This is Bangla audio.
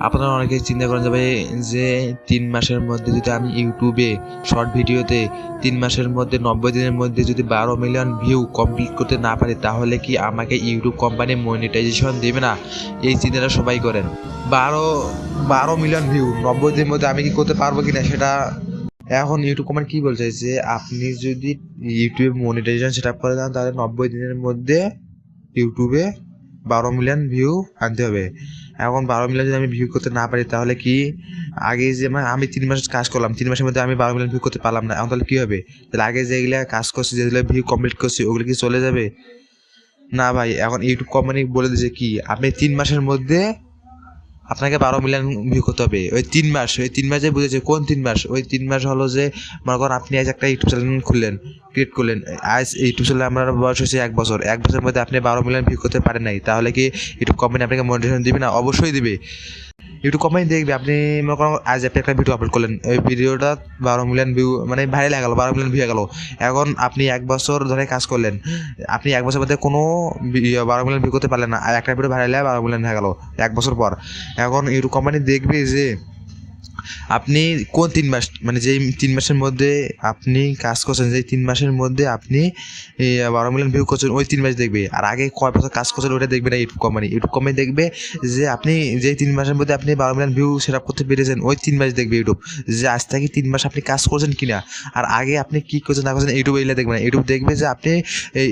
আপনারা অনেকেই চিন্তা করেন যাবে যে 3 মাসের মধ্যে যদি আমি ইউটিউবে শর্ট ভিডিওতে 3 মাসের মধ্যে 90 দিনের মধ্যে যদি 12 মিলিয়ন ভিউ কমপ্লিট করতে না পারি তাহলে কি আমাকে ইউটিউব কোম্পানি মনিটাইজেশন দেবে না? এই চিন্তাটা সবাই করেন। 12 মিলিয়ন ভিউ 90 দিনের মধ্যে আমি কি করতে পারবো কিনা সেটা এখন ইউটিউব কোম্পানি কি বলছে যে আপনি যদি ইউটিউবে মনিটাইজেশন সেট আপ করে দেন তাহলে 90 দিনের মধ্যে ইউটিউবে 12 মিলিয়ন ভিউ আনতে হবে। এখন 12 মিলিয়ন যদি আমি ভিউ করতে না পারি তাহলে কি আগে যে আমি 3 মাস কাজ করলাম 3 মাসের মধ্যে আমি 12 মিলিয়ন ভিউ করতে পারলাম না, এখন তাহলে কি হবে? তাহলে আগে যেগুলো কাজ করছি যেগুলো ভিউ কমপ্লিট করছি ওগুলো কি চলে যাবে? না ভাই, এখন ইউটিউব কোম্পানি বলে দিয়েছে কি আপনি 3 মাসের মধ্যে আপনাকে 12 মিলিয়ন ভিউ করতে হবে। ওই 3 মাসে বুঝেছে কোন 3 মাস? ওই 3 মাস হলো যে মনে করেন আপনি আজ একটা ইউটিউব চ্যানেল খুললেন, ক্রিয়েট করলেন। আজ ইউটিউব চ্যানেলে আমার বয়স হয়েছে 1 বছর। 1 বছরের মধ্যে আপনি 12 মিলিয়ন ভিউ করতে পারেন নাই, তাহলে কি ইউটিউব কোম্পানি আপনাকে মনিটাইজেশন দিবে না? অবশ্যই দিবে। ইউটিউব কোম্পানি দেখবে আপনি মনে করেন আজ আপনি একটা ভিডিও আপলোড করলেন, ওই ভিডিওটা 12 মিলিয়ন ভিউ মানে ভাইরাল হয়ে গেল, 12 মিলিয়ন ভিউ হয়ে গেল। এখন আপনি 1 বছর ধরে কাজ করলেন, আপনি 1 বছরের মধ্যে কোনো 12 মিলিয়ন ভিউ করতে পারলেন না, আর একটা ভিডিও ভাইরাল হয়ে 12 মিলিয়ন হয়ে গেল 1 বছর পর। এখন ইউটিউব কোম্পানি দেখবে যে আপনি কোন 3 মাস মানে যেই 3 মাসের মধ্যে আপনি কাজ করছেন, যেই 3 মাসের মধ্যে আপনি 12 মিলিয়ন ভিউ করছেন ওই 3 মাস দেখবে। আর আগে কয় বছর কাজ করছেন ওটা দেখবে না ইউটিউব কোম্পানি। ইউটিউব কোম্পানি দেখবে যে আপনি যেই 3 মাসের মধ্যে আপনি 12 মিলিয়ন ভিউ সেট আপ করতে পেরেছেন ওই 3 মাস দেখবে ইউটিউব, যে আজ থেকে 3 মাস আপনি কাজ করছেন কিনা। আর আগে আপনি কী করছেন না করছেন ইউটিউব এগুলো দেখবে না। ইউটিউব দেখবে যে আপনি এই